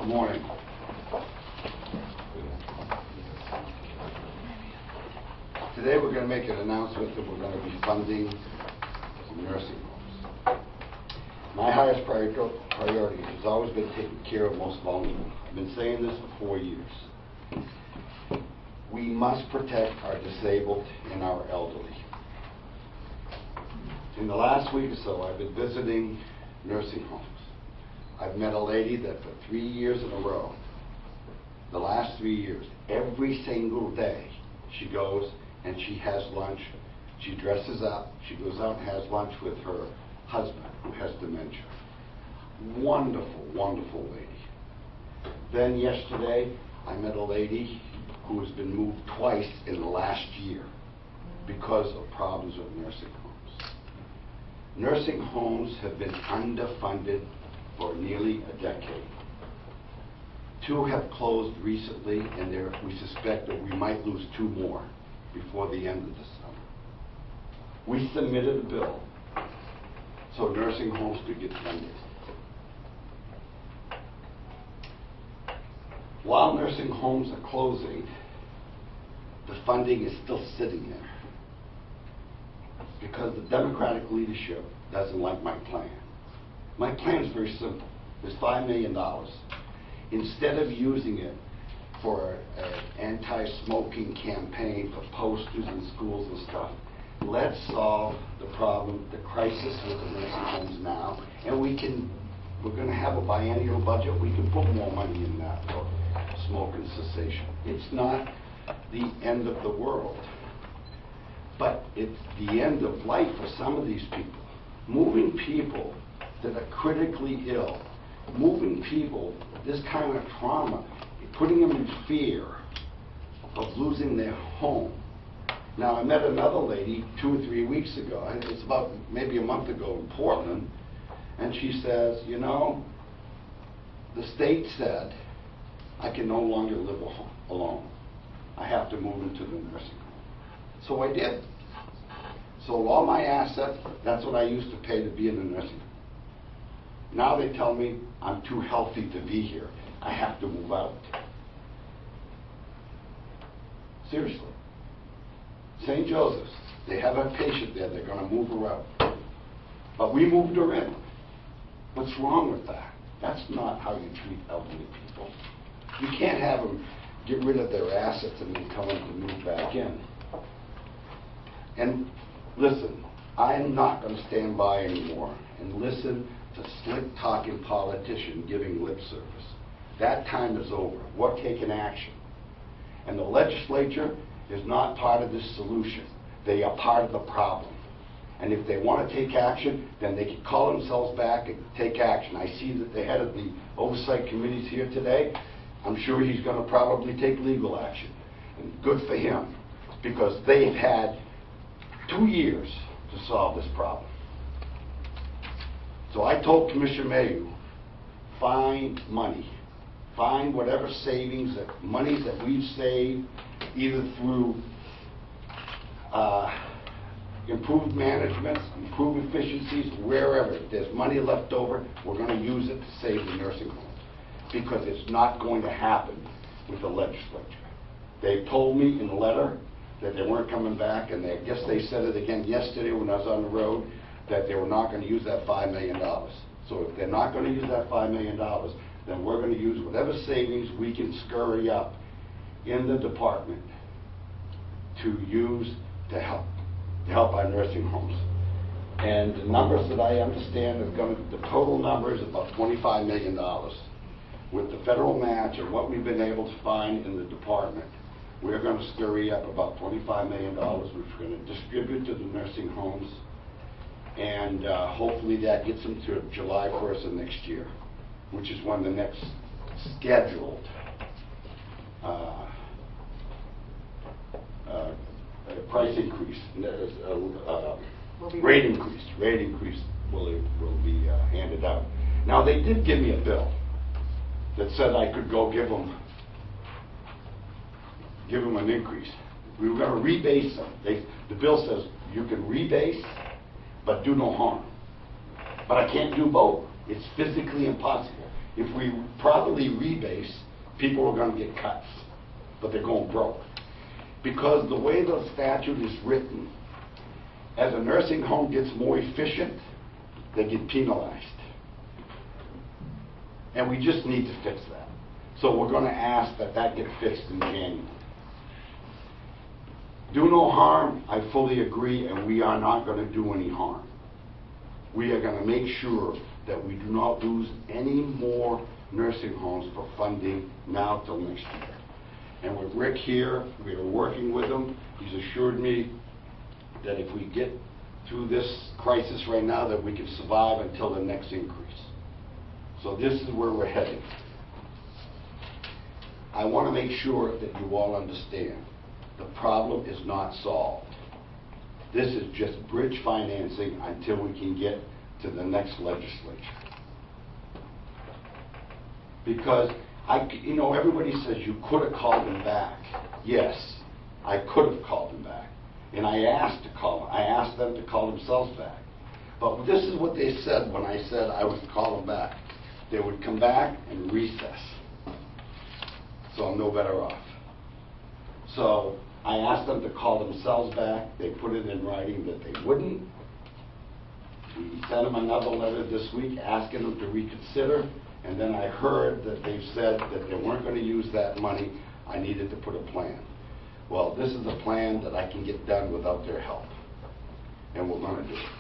Good morning. Today we're going to make an announcement that we're going to be funding nursing homes. My highest priority has always been taking care of most vulnerable. I've been saying this for 4 years. We must protect our disabled and our elderly. In the last week or so, I've been visiting nursing homes. I've met a lady that for 3 years in a row, the last 3 years, every single day, she goes and she has lunch. She dresses up. She goes out and has lunch with her husband who has dementia. Wonderful, wonderful lady. Then yesterday, I met a lady who has been moved twice in the last year because of problems with nursing homes. Nursing homes have been underfunded for nearly a decade. 2 have closed recently, and we suspect that we might lose 2 more before the end of the summer. We submitted a bill so nursing homes could get funded. While nursing homes are closing, the funding is still sitting there because the Democratic leadership doesn't like my plan. My plan is very simple. There's $5 million. Instead of using it for an anti-smoking campaign for posters in schools and stuff, let's solve the problem, the crisis with the nursing homes now, and we're going to have a biennial budget. We can put more money in that for smoking cessation. It's not the end of the world, but it's the end of life for some of these people. Moving people that are critically ill, moving people, this kind of trauma, putting them in fear of losing their home. Now, I met another lady 2 or 3 weeks ago, and it's about maybe a month ago in Portland, and she says, you know, the state said I can no longer live alone. I have to move into the nursing home. So I did. Sold all my assets. That's what I used to pay to be in the nursing home. Now they tell me I'm too healthy to be here. I have to move out. Seriously. St. Joseph's, they have a patient there. They're going to move her out. But we moved her in. What's wrong with that? That's not how you treat elderly people. You can't have them get rid of their assets and then come in and move back in. And listen, I'm not going to stand by anymore and listen to slick-talking politician giving lip service. That time is over. We're taking action. And the legislature is not part of this solution. They are part of the problem. And if they want to take action, then they can call themselves back and take action. I see that the head of the oversight committee is here today. I'm sure he's going to probably take legal action. And good for him, because they've had 2 years to solve this problem. So I told Commissioner Mayhew, find money. Find whatever savings, monies that we've saved, either through improved management, improved efficiencies, wherever. If there's money left over, we're going to use it to save the nursing homes. Because it's not going to happen with the legislature. They told me in a letter that they weren't coming back, and I guess they said it again yesterday when I was on the road, that they were not going to use that $5 million. So if they're not going to use that $5 million, then we're going to use whatever savings we can scurry up in the department to use to help our nursing homes. And the numbers that I understand are the total number is about $25 million. With the federal match and what we've been able to find in the department, we're going to scurry up about $25 million, which we're going to distribute to the nursing homes, and hopefully that gets them to July 1st of next year, which is when the next scheduled price increase, rate increase will be handed out. Now, they did give me a bill that said I could go give them an increase. We were going to rebase them. The bill says you can rebase, but do no harm. But I can't do both. It's physically impossible. If we properly rebase, people are going to get cuts, but they're going broke. Because the way the statute is written, as a nursing home gets more efficient, they get penalized. And we just need to fix that. So we're going to ask that that get fixed in January. Do no harm, I fully agree, and we are not going to do any harm. We are going to make sure that we do not lose any more nursing homes for funding now till next year. And with Rick here, we are working with him. He's assured me that if we get through this crisis right now, that we can survive until the next increase. So this is where we're heading. I want to make sure that you all understand the problem is not solved. This is just bridge financing until we can get to the next legislature. Because everybody says you could have called him back. Yes, I could have called him back. And I asked them to call themselves back. But this is what they said when I said I would call them back. They would come back and recess. So I'm no better off. So I asked them to call themselves back. They put it in writing that they wouldn't. We sent them another letter this week asking them to reconsider. And then I heard that they've said that they weren't going to use that money. I needed to put a plan. Well, this is a plan that I can get done without their help. And we're going to do it.